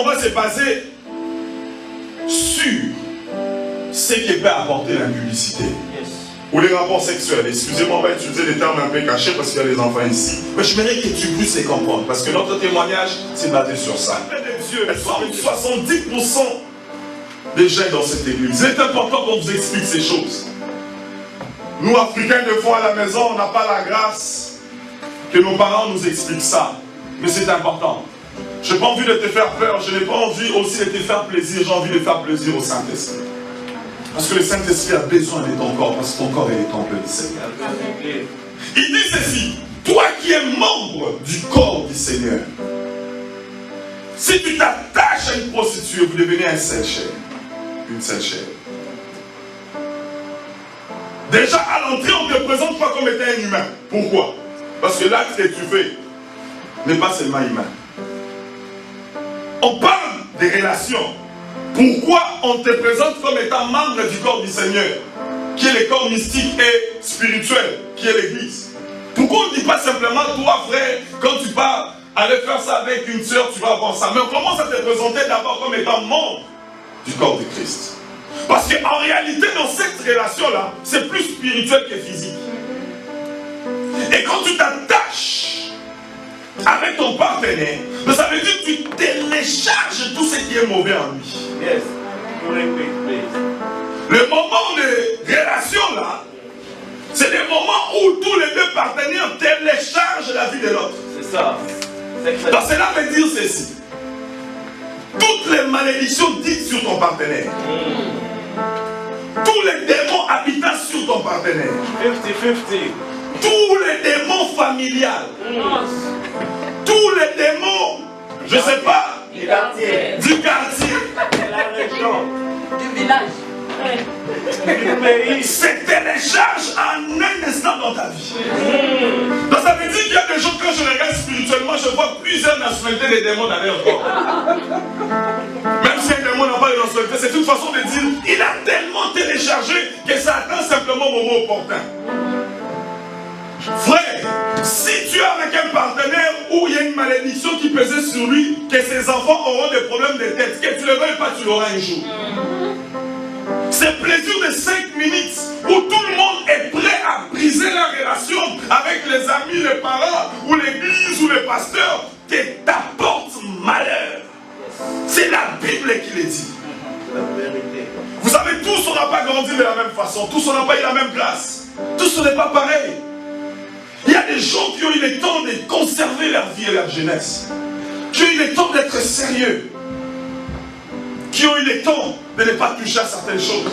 va se baser sur ce qui peut apporter la publicité. Ou les rapports sexuels. Excusez-moi, on va utiliser des termes un peu cachés parce qu'il y a des enfants ici. Mais je mérite que tu puisses les comprendre. Parce que notre témoignage, c'est basé sur ça. Dieu, 70% des gens dans cette église. C'est important qu'on vous explique ces choses. Nous, Africains, des fois à la maison, on n'a pas la grâce que nos parents nous expliquent ça. Mais c'est important. Je n'ai pas envie de te faire peur. Je n'ai pas envie aussi de te faire plaisir. J'ai envie de faire plaisir au Saint-Esprit. Parce que le Saint-Esprit a besoin de ton corps, parce que ton corps est le temple du Seigneur. Il dit ceci, toi qui es membre du corps du Seigneur, si tu t'attaches à une prostituée, vous devenez un seul chair. Une seule chair. Déjà à l'entrée, on ne te présente pas comme étant un humain. Pourquoi? Parce que l'acte que tu fais n'est pas seulement humain. On parle des relations. Pourquoi on te présente comme étant membre du corps du Seigneur, qui est le corps mystique et spirituel, qui est l'Église? Pourquoi on ne dit pas simplement, toi frère, quand tu pars aller faire ça avec une soeur, tu vas avoir ça? Mais on commence à te présenter d'abord comme étant membre du corps de Christ. Parce qu'en réalité, dans cette relation-là, c'est plus spirituel que physique. Et quand tu t'attaches avec ton partenaire, ça veut dire que tu télécharges tout ce qui est mauvais en lui. Yes. Le moment de relation là, c'est le moment où tous les deux partenaires téléchargent la vie de l'autre. C'est ça. Donc cela veut dire ceci. Toutes les malédictions dites sur ton partenaire. Tous les démons habitant sur ton partenaire. 50-50. Tous les démons familiales. Tous les démons, je ne sais pas, Du quartier. De la région. Du village. Du pays. se téléchargent en un instant dans ta vie. Donc ça veut dire qu'il y a des gens, quand je regarde spirituellement, je vois plusieurs nationalités des démons dans leur corps. Même si un démon n'a pas de nationalité, c'est une façon de dire, il a tellement téléchargé que ça atteint simplement au moment opportun. Frère, si tu es avec un partenaire où il y a une malédiction qui pesait sur lui, que ses enfants auront des problèmes de tête, que tu ne le veuilles pas, tu l'auras un jour. C'est plaisir de 5 minutes où tout le monde est prêt à briser la relation avec les amis, les parents, ou l'église, ou le pasteur, qui t'apporte malheur. C'est la Bible qui le dit. Vous savez, tous on n'a pas grandi de la même façon, tous on n'a pas eu la même grâce, tous on n'est pas pareil. Il y a des gens qui ont eu le temps de conserver leur vie et leur jeunesse, qui ont eu le temps d'être sérieux, qui ont eu le temps de ne pas toucher à certaines choses.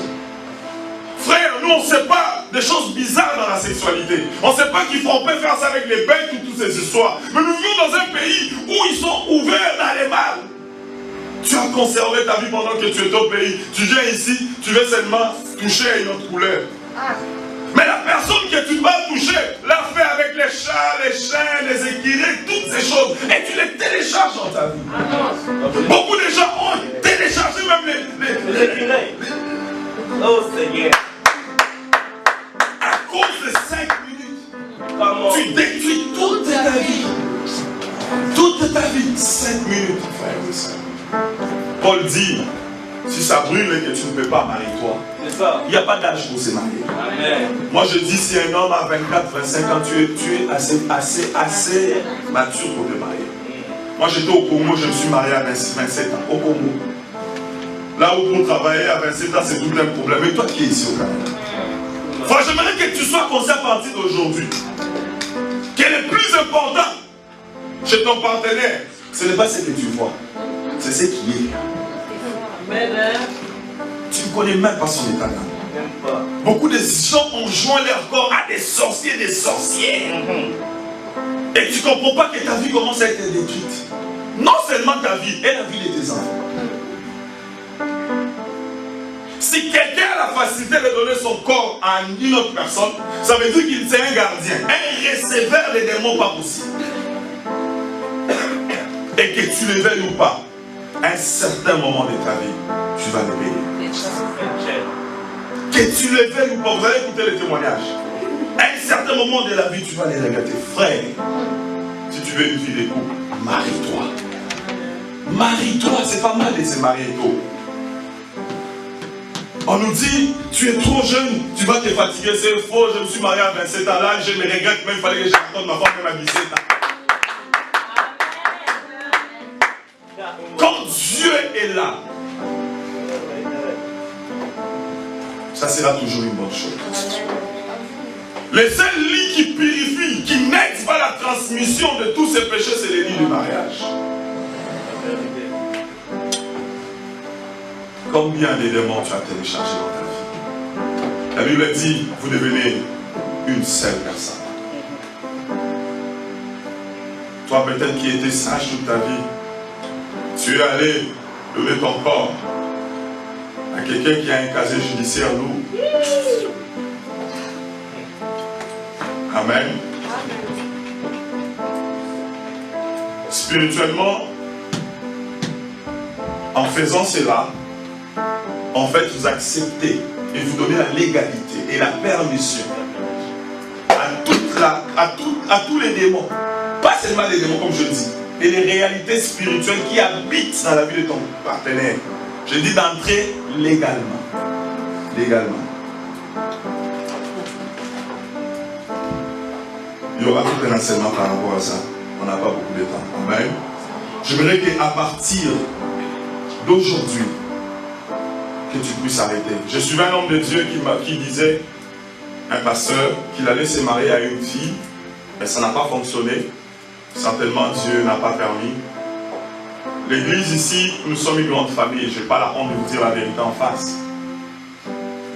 Frère, nous on ne sait pas des choses bizarres dans la sexualité. On ne sait pas qu'on peut faire ça avec les bêtes ou toutes ces histoires. Mais nous vivons dans un pays où ils sont ouverts dans les mal. Tu as conservé ta vie pendant que tu es au pays. Tu viens ici, tu veux seulement toucher à une autre couleur. Mais la personne que tu vas toucher l'a fait avec les chats, les chiens, les équirés, toutes ces choses. Et tu les télécharges dans ta vie. Beaucoup de gens ont téléchargé même les équirés. Oh Seigneur. À cause de 5 minutes, tu détruis toute ta vie. Toute ta vie. 5 minutes, frère et soeur. Paul dit, si ça brûle et que tu ne peux pas, marie-toi. Il n'y a pas d'âge pour se marier. Amen. Moi je dis, si un homme a 24, 25 ans, tu es assez mature pour te marier. Moi j'étais au Congo, je me suis marié à 27 ans. Au Congo. Là où pour travailler à 27 ans, c'est tout un problème. Et toi qui es ici au Canada. Enfin, j'aimerais que tu sois conscient à partir d'aujourd'hui. Quel est le plus important chez ton partenaire, ce n'est pas ce que tu vois, c'est ce qui est. Tu ne connais même pas son état d'âme. Beaucoup de gens ont joint leur corps à des sorciers, des sorcières. Et tu ne comprends pas que ta vie commence à être détruite. Non seulement ta vie, et la vie de tes enfants. Si quelqu'un a la facilité de donner son corps à une autre personne, ça veut dire qu'il est un gardien, un receveur des démons pas possible. Et que tu le veuilles ou pas, à un certain moment de ta vie, tu vas le payer. Que tu le veuilles ou pas, vous allez écouter les témoignages. À un certain moment de la vie, tu vas les regretter. Frère, si tu veux une vie de couple, marie-toi. Marie-toi, c'est pas mal de se marier tôt. On nous dit, tu es trop jeune, tu vas te fatiguer, c'est faux, je me suis marié à 27 ans, là, je me regrette même, il fallait que j'attende ma femme même à 17 ans. Quand Dieu est là, ça sera toujours une bonne chose. Les seuls lits qui purifient, qui n'aident pas la transmission de tous ces péchés, c'est les lits du mariage. Combien d'éléments tu as téléchargé dans ta vie? La Bible dit, vous devenez une seule personne. Toi peut-être qui étais sage toute ta vie, tu es allé donner ton corps à quelqu'un qui a un casier judiciaire lourd. Amen. Spirituellement, en faisant cela, en fait, vous acceptez et vous donnez la légalité et la permission à tous les démons. Pas seulement les démons, comme je dis, mais les réalités spirituelles qui habitent dans la vie de ton partenaire. Je dis d'entrer légalement. Légalement. Il y aura tout un enseignement par rapport à ça. On n'a pas beaucoup de temps. Amen. J'aimerais qu'à partir d'aujourd'hui, que tu puisses arrêter. Je suivais un homme de Dieu qui disait, un pasteur, qu'il allait se marier à une fille, mais ça n'a pas fonctionné. Certainement Dieu n'a pas permis. L'église ici, nous sommes une grande famille, je n'ai pas la honte de vous dire la vérité en face.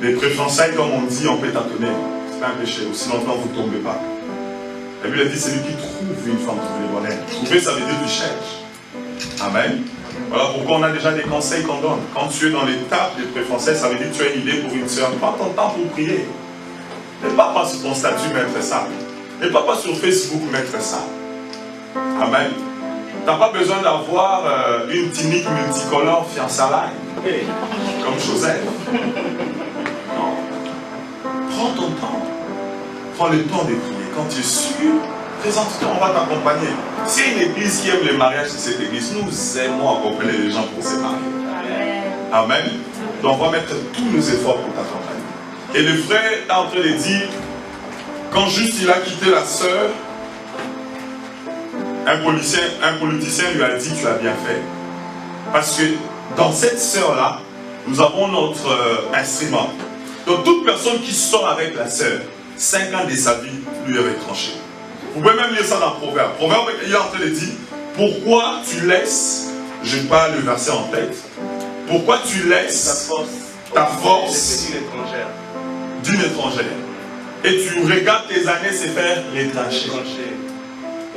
Les préfiançailles, comme on dit, on peut tâtonner. C'est pas un péché, aussi longtemps vous ne tombez pas. La Bible dit, c'est lui qui trouve une femme, trouve le bonheur. Trouver, ça veut dire tu cherches. Amen. Voilà pourquoi on a déjà des conseils qu'on donne. Quand tu es dans l'étape des préfiançailles, ça veut dire que tu as une idée pour une soeur. Prends ton temps pour prier. Ne pas sur ton statut mettre ça. Ne pas sur Facebook mettre ça. Amen. Tu n'as pas besoin d'avoir une tunique multicolore fiançailles. Comme Joseph. Non. Prends ton temps. Prends le temps de prier. Quand tu es sûr, présente-toi, on va t'accompagner. S'il y a une église qui aime le mariage, c'est cette église. Nous aimons accompagner les gens pour se marier. Amen. Donc on va mettre tous nos efforts pour t'accompagner. Et le frère est en train de dire, quand juste il a quitté la sœur, un politicien lui a dit, tu as bien fait. Parce que dans cette sœur-là, nous avons notre instrument. Donc toute personne qui sort avec la sœur, 5 ans de sa vie lui est retranché. Vous pouvez même lire ça dans Proverbe. Proverbe, il est en train de dire, pourquoi tu laisses, je n'ai pas le verset en tête, pourquoi tu laisses ta force d'une étrangère et tu regardes tes années se faire retrancher.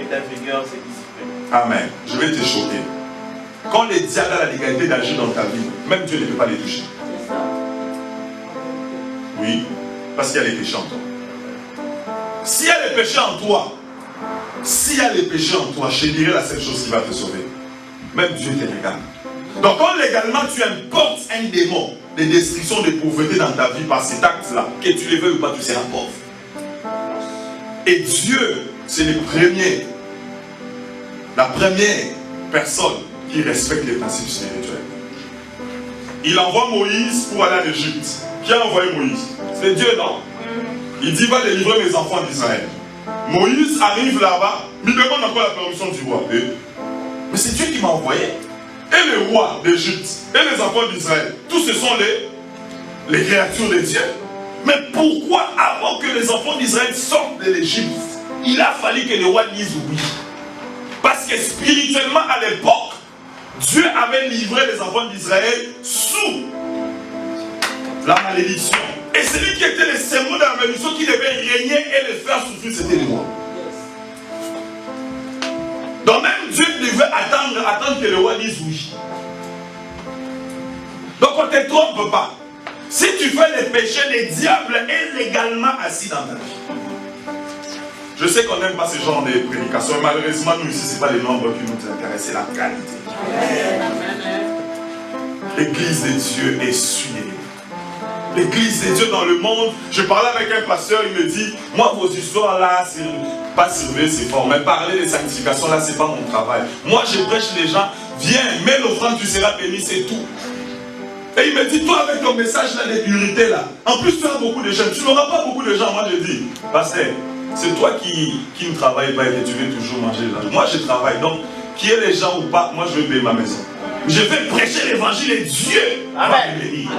Et ta vigueur s'est dissipée. Amen. Je vais te choquer. Quand le diable a la légalité d'agir dans ta vie, même Dieu ne peut pas les toucher. Oui, parce qu'il y a les péchés en toi. S'il y a les péchés en toi, je dirais la seule chose qui va te sauver. Même Dieu te regarde. Donc quand légalement tu importes un démon de destruction, de pauvreté dans ta vie par cet acte-là, que tu le veuilles ou pas, tu seras pauvre. Et Dieu, c'est la première personne qui respecte les principes spirituels. Il envoie Moïse pour aller en Égypte. Qui a envoyé Moïse? C'est Dieu, non? Il dit, va délivrer mes enfants d'Israël. Moïse arrive là-bas, il demande encore la permission du roi. Mais c'est Dieu qui m'a envoyé. Et le roi d'Égypte, et les enfants d'Israël, tous ce sont les créatures de Dieu. Mais pourquoi, avant que les enfants d'Israël sortent de l'Égypte, il a fallu que le roi dise oui? Parce que spirituellement, à l'époque, Dieu avait livré les enfants d'Israël sous la malédiction. Et celui qui était le symbole de la malédiction qui devait régner et le faire souffrir, c'était le roi. Donc même Dieu devait attendre que le roi dise oui. Donc on ne te trompe pas. Si tu fais les péchés, le diable est légalement assis dans ta vie. Je sais qu'on n'aime pas ce genre de prédication. Malheureusement, nous ici, ce n'est pas les nombres qui nous intéressent, c'est la qualité. L'église de Dieu est suivie. L'église de Dieu dans le monde. Je parlais avec un pasteur, il me dit, moi vos histoires là, c'est pas surveiller, c'est fort. Mais parler de sanctification là, c'est pas mon travail. Moi je prêche les gens, Viens, mets l'offrande, tu seras béni, c'est tout. Et il me dit, toi avec ton message là, d'insécurité là, en plus tu as beaucoup de gens, tu n'auras pas beaucoup de gens. Moi je dis, pasteur, c'est toi qui ne travailles pas et que tu veux toujours manger là. Moi je travaille, donc qui est les gens ou pas, moi je vais payer ma maison. Je vais prêcher l'évangile et Dieu va me bénir.